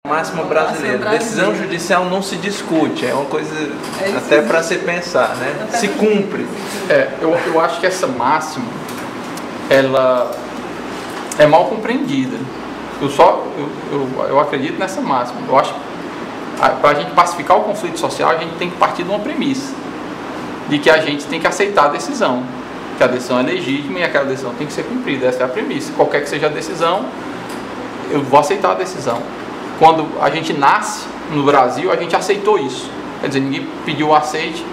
Máxima brasileira. Decisão judicial não se discute, é uma coisa até para se pensar, né? Se cumpre. Eu acho que essa máxima, ela é mal compreendida. Eu acredito nessa máxima. Eu acho que para a gente pacificar o conflito social, a gente tem que partir de uma premissa, de que a gente tem que aceitar a decisão, que a decisão é legítima e aquela decisão tem que ser cumprida. Essa é a premissa. Qualquer que seja a decisão, eu vou aceitar a decisão. Quando a gente nasce no Brasil, a gente aceitou isso. Quer dizer, ninguém pediu o aceite,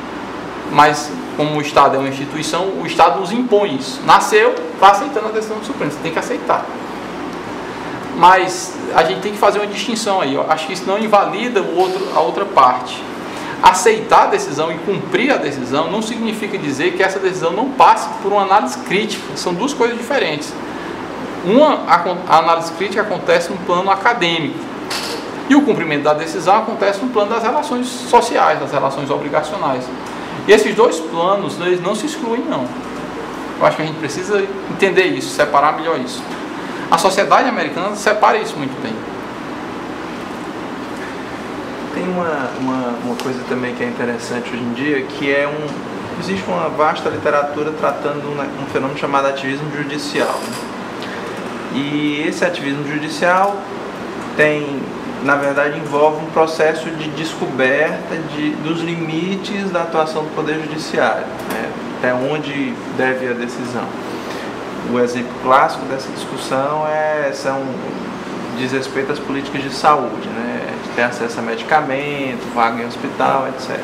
mas como o Estado é uma instituição, o Estado nos impõe isso. Nasceu, está aceitando a decisão do Supremo, você tem que aceitar. Mas a gente tem que fazer uma distinção aí. Eu acho que isso não invalida a outra parte. Aceitar a decisão e cumprir a decisão não significa dizer que essa decisão não passe por uma análise crítica. São duas coisas diferentes. A análise crítica acontece no plano acadêmico. E o cumprimento da decisão acontece no plano das relações sociais, das relações obrigacionais. E esses dois planos, eles não se excluem, não. Eu acho que a gente precisa entender isso, separar melhor isso. A sociedade americana separa isso muito bem. Tem uma coisa também que é interessante hoje em dia, que existe uma vasta literatura tratando um fenômeno chamado ativismo judicial. E esse ativismo judicial na verdade, envolve um processo de descoberta dos limites da atuação do Poder Judiciário, né? Até onde deve a decisão. O exemplo clássico dessa discussão diz respeito às políticas de saúde, né? De ter acesso a medicamento, vaga em hospital, etc.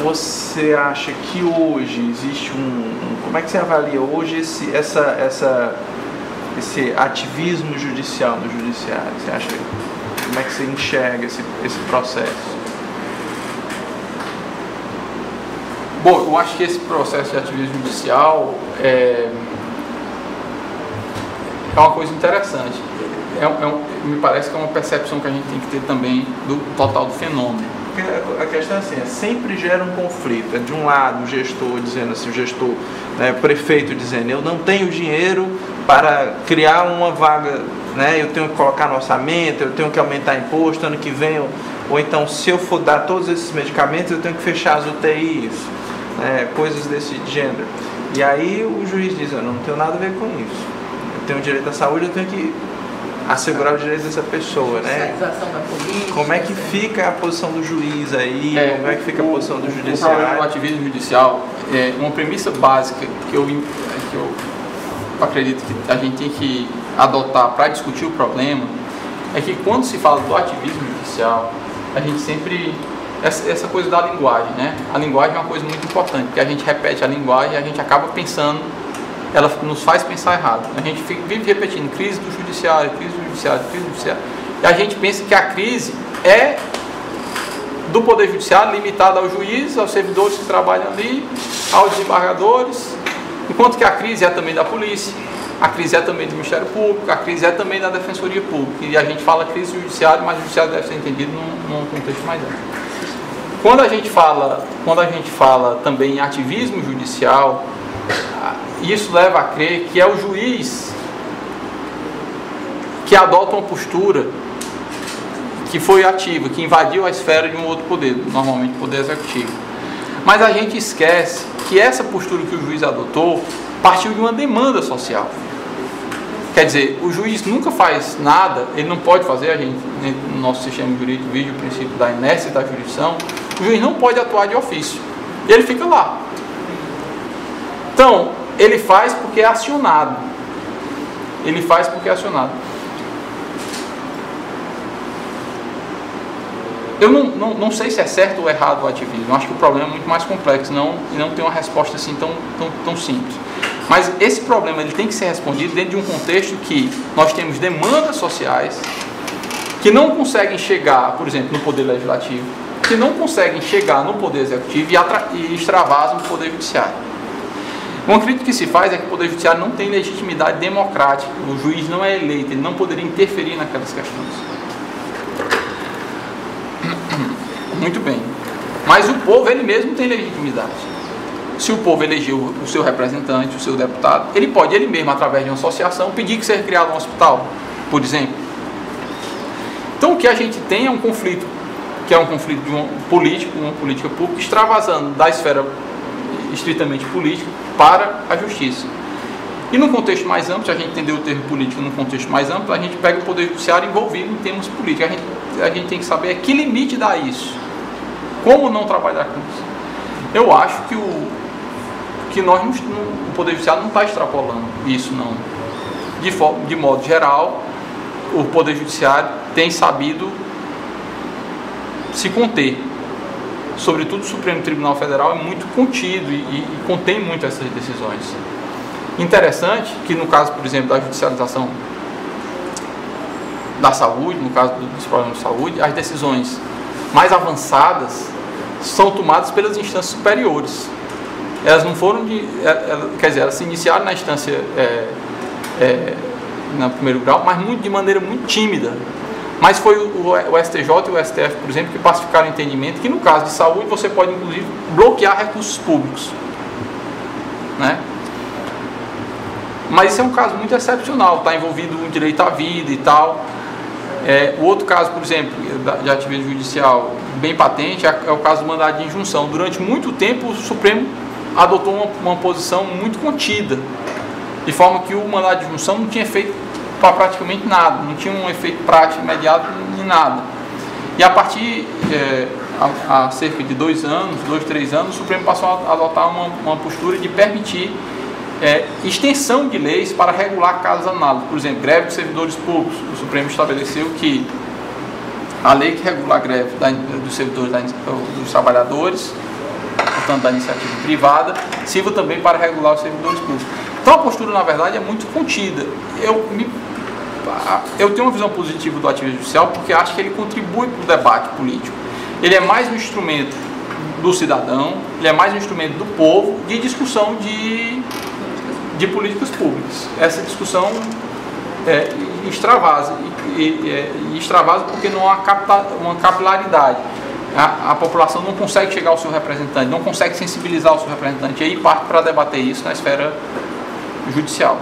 Você acha que hoje existe como é que você avalia hoje esse ativismo judicial no judiciário? Você acha, como é que você enxerga esse processo? Bom, eu acho que esse processo de ativismo judicial é uma coisa interessante. Me parece que é uma percepção que a gente tem que ter também do total do fenômeno. A questão é assim, sempre gera um conflito. De um lado, o gestor dizendo assim, o prefeito dizendo, eu não tenho dinheiro para criar uma vaga, né? Eu tenho que colocar no orçamento, eu tenho que aumentar imposto ano que vem, ou então se eu for dar todos esses medicamentos, eu tenho que fechar as UTIs, né? Coisas desse gênero. E aí o juiz diz, eu não tenho nada a ver com isso. Eu tenho direito à saúde, eu tenho que assegurar o direito dessa pessoa, né? Da polícia, como é que fica a posição do juiz aí? Como é que fica a posição do judiciário? O problema do ativismo judicial é uma premissa básica que eu acredito que a gente tem que adotar para discutir o problema, é que quando se fala do ativismo judicial, a gente sempre... Essa coisa da linguagem, né? A linguagem é uma coisa muito importante, porque a gente repete a linguagem e a gente acaba pensando, ela nos faz pensar errado. A gente vive repetindo crise do judiciário, crise do judiciário, crise do judiciário. E a gente pensa que a crise é do Poder Judiciário, limitada ao juiz, aos servidores que trabalham ali, aos desembargadores, enquanto que a crise é também da polícia, a crise é também do Ministério Público, a crise é também da Defensoria Pública. E a gente fala crise do judiciário, mas o judiciário deve ser entendido num contexto mais amplo. Quando a gente fala também em ativismo judicial, isso leva a crer que é o juiz que adota uma postura que foi ativa, que invadiu a esfera de um outro poder, normalmente o poder executivo. Mas a gente esquece que essa postura que o juiz adotou partiu de uma demanda social. Quer dizer, o juiz nunca faz nada, ele não pode fazer, no nosso sistema jurídico vive o princípio da inércia da jurisdição, o juiz não pode atuar de ofício, ele fica lá. Então, ele faz porque é acionado. Eu não sei se é certo ou errado o ativismo. Eu acho que o problema é muito mais complexo, e não tem uma resposta assim tão simples. Mas esse problema ele tem que ser respondido dentro de um contexto que nós temos demandas sociais que não conseguem chegar, por exemplo, no Poder Legislativo, que não conseguem chegar no Poder Executivo e extravasam no Poder Judiciário. Uma crítica que se faz é que o Poder Judiciário não tem legitimidade democrática, o juiz não é eleito, ele não poderia interferir naquelas questões. Muito bem. Mas o povo, ele mesmo tem legitimidade. Se o povo elegeu o seu representante, o seu deputado, ele pode, ele mesmo, através de uma associação, pedir que seja criado um hospital. por exemplo. Então o que a gente tem é um conflito, que é um conflito de uma política pública extravasando da esfera estritamente política para a justiça. E no contexto mais amplo, se a gente entender o termo político no contexto mais amplo, a gente pega o poder judiciário envolvido em termos políticos. A gente tem que saber que limite dá isso. Como não trabalhar com isso? Eu acho que o poder judiciário não está extrapolando isso, não. De modo geral, o poder judiciário tem sabido se conter. Sobretudo o Supremo Tribunal Federal é muito contido e contém muito essas decisões. Interessante que no caso, por exemplo, da judicialização da saúde, no caso dos problemas de saúde, as decisões mais avançadas são tomadas pelas instâncias superiores. Elas não foram elas se iniciaram na instância no primeiro grau, mas de maneira muito tímida. Mas foi o STJ e o STF, por exemplo, que pacificaram o entendimento que no caso de saúde você pode inclusive bloquear recursos públicos, né? Mas isso é um caso muito excepcional, está envolvido um direito à vida e tal. O outro caso, por exemplo, de ativismo judicial bem patente é o caso do mandado de injunção. Durante muito tempo o Supremo adotou uma posição muito contida, de forma que o mandado de injunção não tinha efeito para praticamente nada, não tinha um efeito prático imediato em nada. E a partir, há cerca de 2 anos, 3 anos, o Supremo passou a adotar uma postura de permitir extensão de leis para regular casos análogos. Por exemplo, greve de servidores públicos. O Supremo estabeleceu que a lei que regula a greve dos servidores, dos trabalhadores, portanto da iniciativa privada, sirva também para regular os servidores públicos. Então a postura, na verdade, é muito contida. Eu tenho uma visão positiva do ativismo judicial porque acho que ele contribui para o debate político. Ele é mais um instrumento do cidadão, ele é mais um instrumento do povo de discussão de políticas públicas. Essa discussão extravasa, e extravasa porque não há uma capilaridade. A população não consegue chegar ao seu representante, não consegue sensibilizar o seu representante, e aí parte para debater isso na esfera judicial.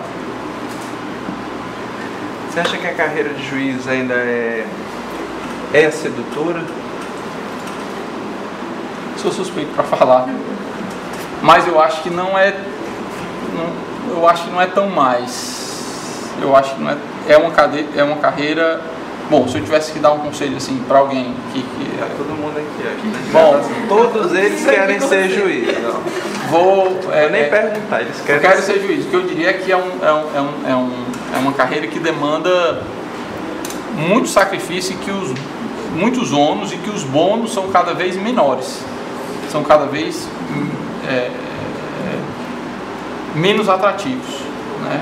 Você acha que a carreira de juiz ainda é sedutora? Sou suspeito para falar, mas eu acho que não é tão mais. Eu acho que não é uma carreira. Bom, se eu tivesse que dar um conselho assim para alguém que todo mundo aqui. Bom, todos eles querem ser juiz. Não. Vou nem perguntar, eles querem. Eu quero ser juiz. O que eu diria é que é uma carreira que demanda muito sacrifício e que muitos ônus e que os bônus são cada vez menores, são cada vez menos atrativos, né?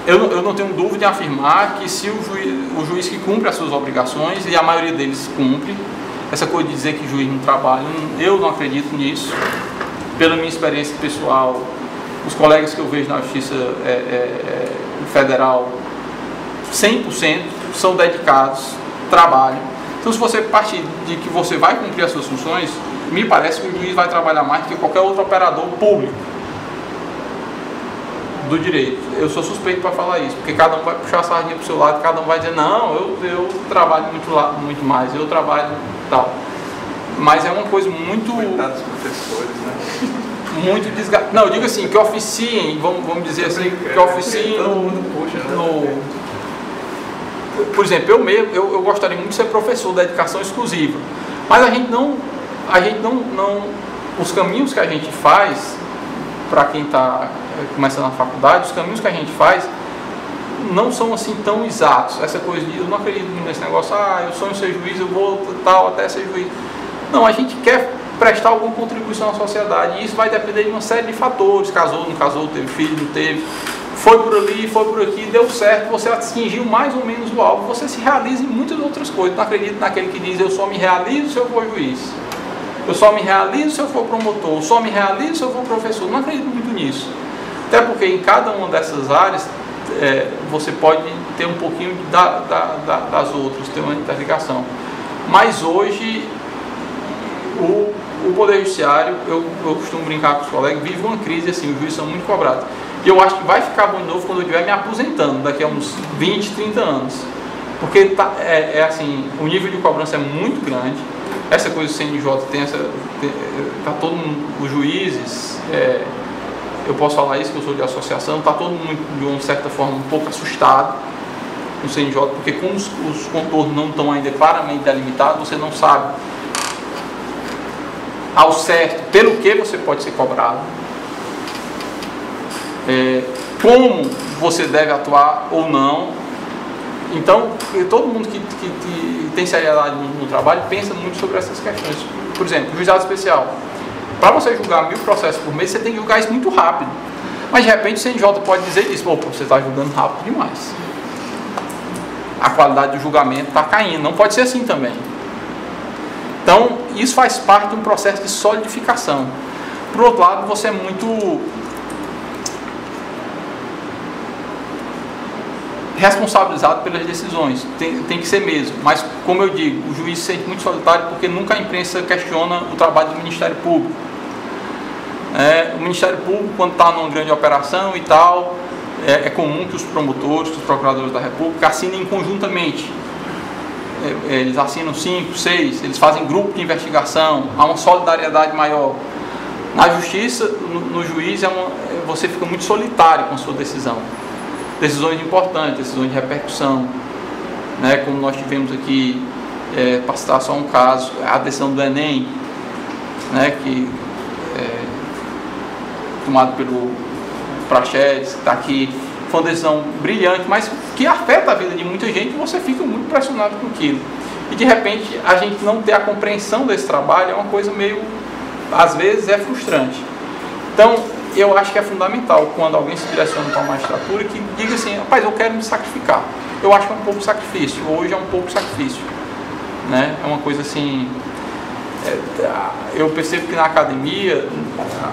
Eu não tenho dúvida em afirmar que se o juiz que cumpre as suas obrigações, e a maioria deles cumpre, essa coisa de dizer que o juiz não trabalha, eu não acredito nisso. Pela minha experiência pessoal, os colegas que eu vejo na Justiça Federal, 100% são dedicados, trabalham. Então, se você partir de que você vai cumprir as suas funções, me parece que o juiz vai trabalhar mais do que qualquer outro operador público do direito. Eu sou suspeito para falar isso, porque cada um vai puxar a sardinha para o seu lado, cada um vai dizer, não, eu trabalho muito mais, eu trabalho tal. Mas é uma coisa muito... Coitados dos professores, né? Muito desgastante. Não, eu digo assim, que oficiem, vamos dizer assim, que oficiem Por exemplo, eu gostaria muito de ser professor da dedicação exclusiva, mas a gente não os caminhos que a gente faz, para quem está começando na faculdade, os caminhos que a gente faz não são assim tão exatos. Essa coisa de, eu não acredito nesse negócio, eu sonho ser juiz, eu vou até ser juiz. Não, a gente quer prestar alguma contribuição à sociedade, e isso vai depender de uma série de fatores. Casou, não casou, teve filho, não teve, foi por ali, foi por aqui, deu certo, você atingiu mais ou menos o alvo, você se realiza em muitas outras coisas. Não acredito naquele que diz, eu só me realizo se eu for juiz, eu só me realizo se eu for promotor, eu só me realizo se eu for professor. Não acredito muito nisso, até porque em cada uma dessas áreas você pode ter um pouquinho das outras, ter uma interligação. Mas hoje o Poder Judiciário, eu costumo brincar com os colegas, vive uma crise assim, os juízes são muito cobrados. E eu acho que vai ficar bom de novo quando eu estiver me aposentando, daqui a uns 20, 30 anos. Porque assim, o nível de cobrança é muito grande. Essa coisa do CNJ tá todo mundo, os juízes, eu posso falar isso que eu sou de associação, está todo mundo de uma certa forma um pouco assustado com o CNJ, porque como os contornos não estão ainda claramente delimitados, você não sabe ao certo pelo que você pode ser cobrado, como você deve atuar ou não. Então, todo mundo que tem seriedade no trabalho pensa muito sobre essas questões. Por exemplo, juizado especial. Para você julgar 1000 processos por mês, você tem que julgar isso muito rápido. Mas, de repente, o CNJ pode dizer isso. Pô, você está julgando rápido demais. A qualidade do julgamento está caindo. Não pode ser assim também. Então, isso faz parte de um processo de solidificação. Por outro lado, você é muito responsabilizado pelas decisões, tem que ser mesmo, mas como eu digo, o juiz se sente muito solitário porque nunca a imprensa questiona o trabalho do Ministério Público. O Ministério Público, quando está numa grande operação e tal, é comum que os promotores, que os procuradores da República assinem conjuntamente. Eles assinam 5, 6, eles fazem grupo de investigação, há uma solidariedade maior. Na justiça, no juiz, você fica muito solitário com a sua decisão. Decisões importantes, decisões de repercussão, né, como nós tivemos aqui, para citar só um caso, a decisão do Enem, né, que tomada pelo Praxedes, que está aqui, foi uma decisão brilhante, mas que afeta a vida de muita gente e você fica muito pressionado com aquilo. E de repente a gente não ter a compreensão desse trabalho é uma coisa meio, às vezes é frustrante. Então, eu acho que é fundamental quando alguém se direciona para a magistratura que diga assim, rapaz, eu quero me sacrificar. Eu acho que é um pouco sacrifício, hoje é um pouco sacrifício, né? É uma coisa assim, eu percebo que na academia,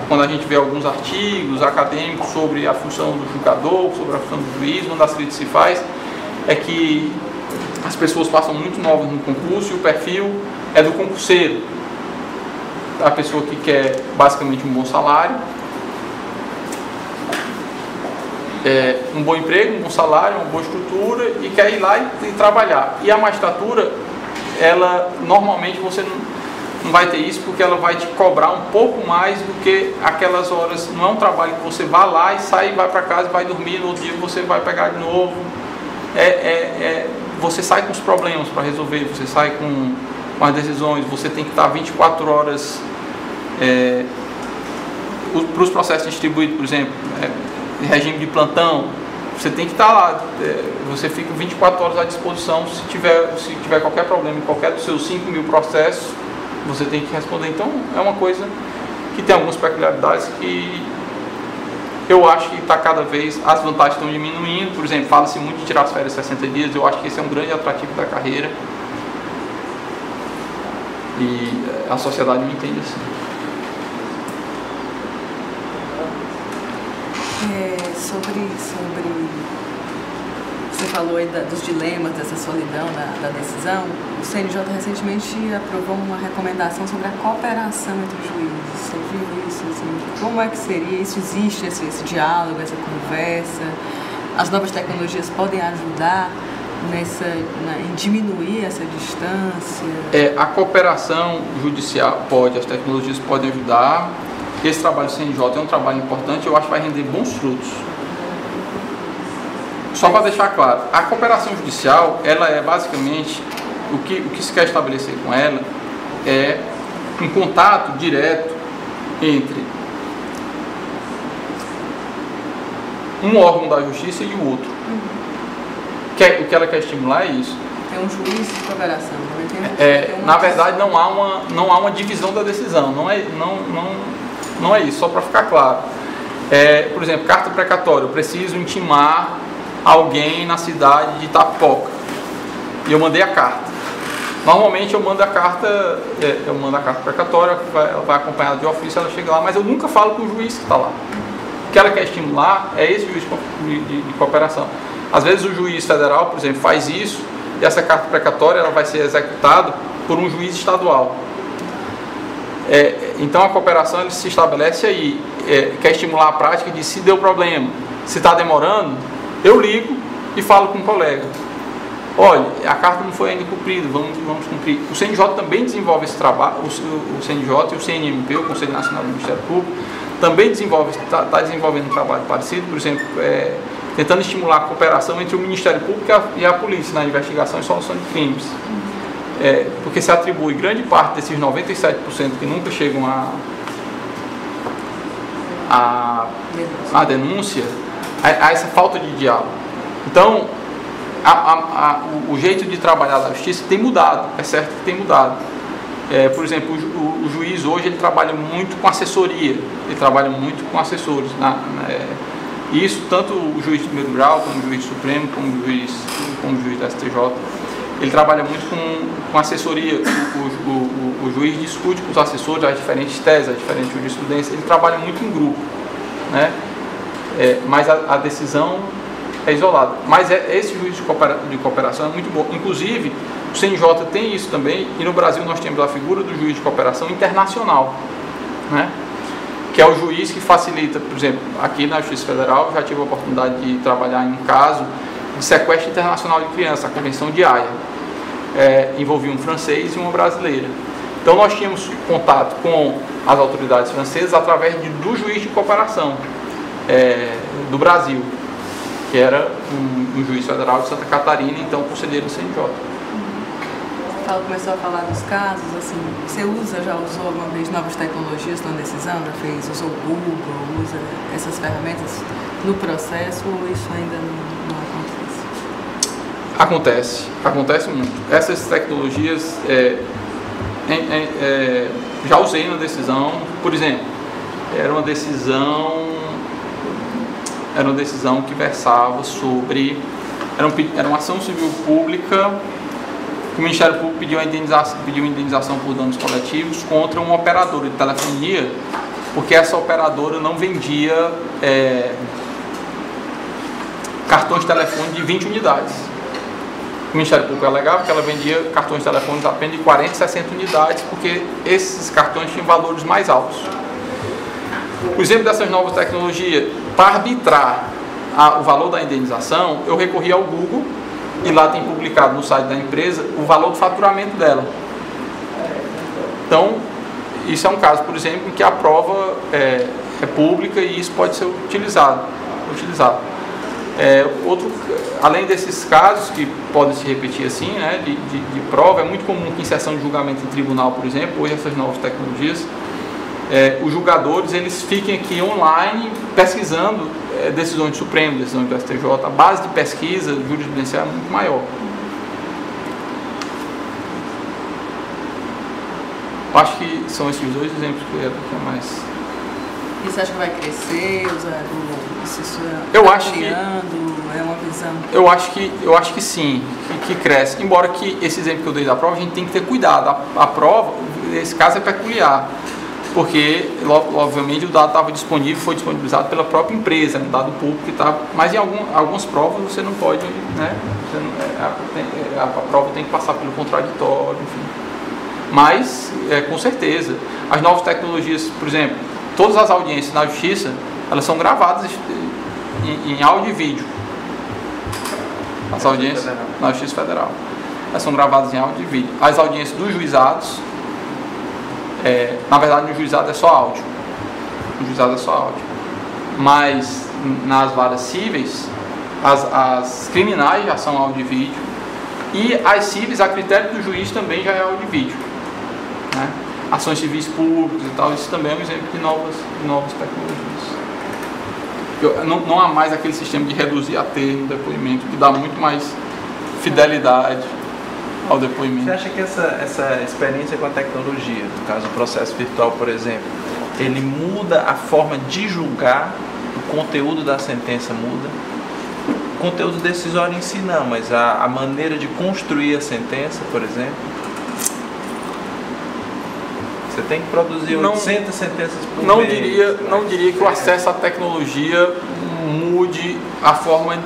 quando a gente vê alguns artigos acadêmicos sobre a função do julgador, sobre a função do juiz, uma das críticas que se faz é que as pessoas passam muito novas no concurso e o perfil é do concurseiro, a pessoa que quer basicamente um bom salário, um bom emprego, um bom salário, uma boa estrutura e quer ir lá e trabalhar. E a magistratura, ela normalmente você não vai ter isso porque ela vai te cobrar um pouco mais do que aquelas horas. Não é um trabalho que você vai lá e sai, vai para casa, vai dormir, no outro dia você vai pegar de novo. Você sai com os problemas para resolver, você sai com as decisões, você tem que estar 24 horas para os processos distribuídos, por exemplo, regime de plantão, você tem que estar lá, você fica 24 horas à disposição, se tiver qualquer problema em qualquer dos seus 5.000 processos, você tem que responder. Então é uma coisa que tem algumas peculiaridades que eu acho que está cada vez, as vantagens estão diminuindo. Por exemplo, fala-se muito de tirar as férias 60 dias, eu acho que esse é um grande atrativo da carreira e a sociedade não entende assim. Você falou aí dos dilemas, dessa solidão da decisão. O CNJ recentemente aprovou uma recomendação sobre a cooperação entre os juízes. Você viu isso? Assim, como é que seria? Isso existe, esse diálogo, essa conversa? As novas tecnologias podem ajudar em diminuir essa distância? A cooperação judicial pode, as tecnologias podem ajudar. Esse trabalho do CNJ é um trabalho importante, eu acho que vai render bons frutos. Só para deixar claro, a cooperação judicial, ela é basicamente, o que se quer estabelecer com ela é um contato direto entre um órgão da justiça e o outro. O que ela quer estimular é isso. É um juiz de cooperação. Na verdade, não há uma divisão da decisão, não é isso, só para ficar claro. Por exemplo, carta precatória, eu preciso intimar alguém na cidade de Itapipoca e eu mandei a carta. Normalmente eu mando a carta precatória, ela vai acompanhada de ofício, ela chega lá, mas eu nunca falo com o juiz que está lá. O que ela quer estimular é esse juiz de cooperação. Às vezes o juiz federal, por exemplo, faz isso e essa carta precatória ela vai ser executada por um juiz estadual. Então a cooperação ele se estabelece aí. quer estimular a prática de se deu problema, se está demorando, eu ligo e falo com um colega. Olha, a carta não foi ainda cumprida, vamos cumprir. O CNJ também desenvolve esse trabalho, o CNJ e o CNMP, o Conselho Nacional do Ministério Público, também está desenvolvendo um trabalho parecido, por exemplo, tentando estimular a cooperação entre o Ministério Público e a polícia na investigação e solução de crimes. Porque se atribui grande parte desses 97% que nunca chegam à denúncia, a essa falta de diálogo. Então, o jeito de trabalhar da justiça tem mudado, é certo que tem mudado. Por exemplo, o juiz hoje ele trabalha muito com assessoria, ele trabalha muito com assessores. Isso tanto o juiz de primeiro grau, como o juiz supremo, como o juiz da STJ, ele trabalha muito com assessoria. O juiz discute com os assessores as diferentes teses, as diferentes jurisprudências, ele trabalha muito em grupo, né? Mas a decisão é isolada. Mas esse juiz de cooperação é muito bom. Inclusive, o CNJ tem isso também, e no Brasil nós temos a figura do juiz de cooperação internacional, né? Que é o juiz que facilita, por exemplo, aqui na Justiça Federal, já tive a oportunidade de trabalhar em um caso de sequestro internacional de criança, a Convenção de Haia. Envolvia um francês e uma brasileira. Então nós tínhamos contato com as autoridades francesas através do juiz de cooperação do Brasil, que era um juiz federal de Santa Catarina, então conselheiro do CNJ. Começou a falar dos casos, assim, você já usou alguma vez novas tecnologias na decisão? Usou o Google, usa essas ferramentas no processo, ou isso ainda não acontece? Acontece muito. Essas tecnologias já usei na decisão. Por exemplo, era uma decisão que versava sobre... Era uma ação civil pública. O Ministério Público pediu indenização por danos coletivos contra uma operadora de telefonia, porque essa operadora não vendia cartões de telefone de 20 unidades. O Ministério Público alegava que ela vendia cartões de telefone apenas de 40 e 60 unidades, porque esses cartões tinham valores mais altos. Por exemplo, dessas novas tecnologias, para arbitrar o valor da indenização, eu recorri ao Google, e lá tem publicado no site da empresa o valor do faturamento dela. Então, isso é um caso, por exemplo, em que a prova é pública e isso pode ser utilizado. Além desses casos que podem se repetir assim, né, de prova, é muito comum que em sessão de julgamento em tribunal, por exemplo, hoje essas novas tecnologias, os julgadores eles fiquem aqui online pesquisando decisões do Supremo, decisões do STJ. A base de pesquisa jurisprudencial é muito maior. Eu acho que são esses dois exemplos que é mais... E você acha que vai crescer? Eu acho que... É uma visão... Eu acho que sim, que cresce. Embora que esse exemplo que eu dei da prova, a gente tem que ter cuidado. A prova, esse caso é peculiar. Porque, obviamente, o dado estava disponível, foi disponibilizado pela própria empresa, um dado público que estava... Mas em algumas provas você não pode, né? A prova tem que passar pelo contraditório, enfim. Mas, com certeza, as novas tecnologias, por exemplo, todas as audiências na Justiça, elas são gravadas em áudio e vídeo. As audiências na Justiça Federal. Elas são gravadas em áudio e vídeo. As audiências dos juizados... na verdade, no juizado é só áudio. Mas nas varas cíveis, as criminais já são áudio e vídeo. E as cíveis, a critério do juiz, também já é áudio e vídeo, né? Ações civis públicas e tal, isso também é um exemplo de novas tecnologias. Não há mais aquele sistema de reduzir a termo o depoimento, que dá muito mais fidelidade ao depoimento. Você acha que essa experiência com a tecnologia, no caso do processo virtual, por exemplo, ele muda a forma de julgar, o conteúdo da sentença muda? O conteúdo decisório em si não, mas a maneira de construir a sentença, por exemplo? Você tem que produzir 800 sentenças por mês. Não diria que o acesso à tecnologia mude a forma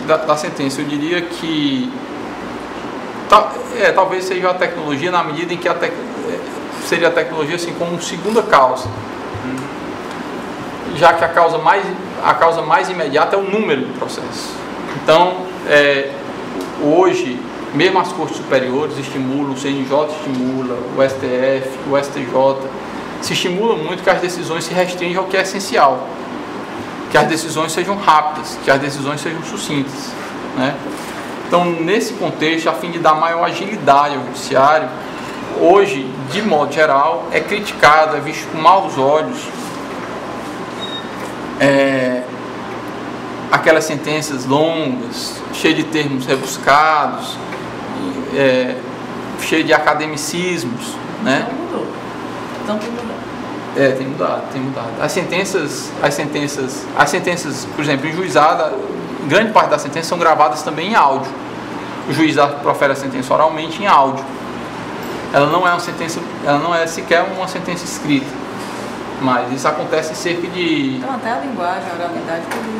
da sentença. Eu diria que talvez seja a tecnologia na medida em que seria a tecnologia assim como segunda causa. já que a causa mais imediata é o número do processo. Então, hoje, mesmo as cortes superiores estimulam, o CNJ estimula, o STF, o STJ, se estimula muito que as decisões se restringam ao que é essencial, que as decisões sejam rápidas, que as decisões sejam sucintas, né? Então, nesse contexto, a fim de dar maior agilidade ao judiciário, hoje, de modo geral, é criticado, é visto com maus olhos aquelas sentenças longas, cheias de termos rebuscados, cheias de academicismos, né? Então mudou. Então tem mudado. Tem mudado. As sentenças, por exemplo, em juizada, grande parte das sentenças são gravadas também em áudio. O juiz profere a sentença oralmente em áudio. Ela não é sequer uma sentença escrita, mas isso acontece em cerca de... Então até a linguagem, a oralidade, tudo isso.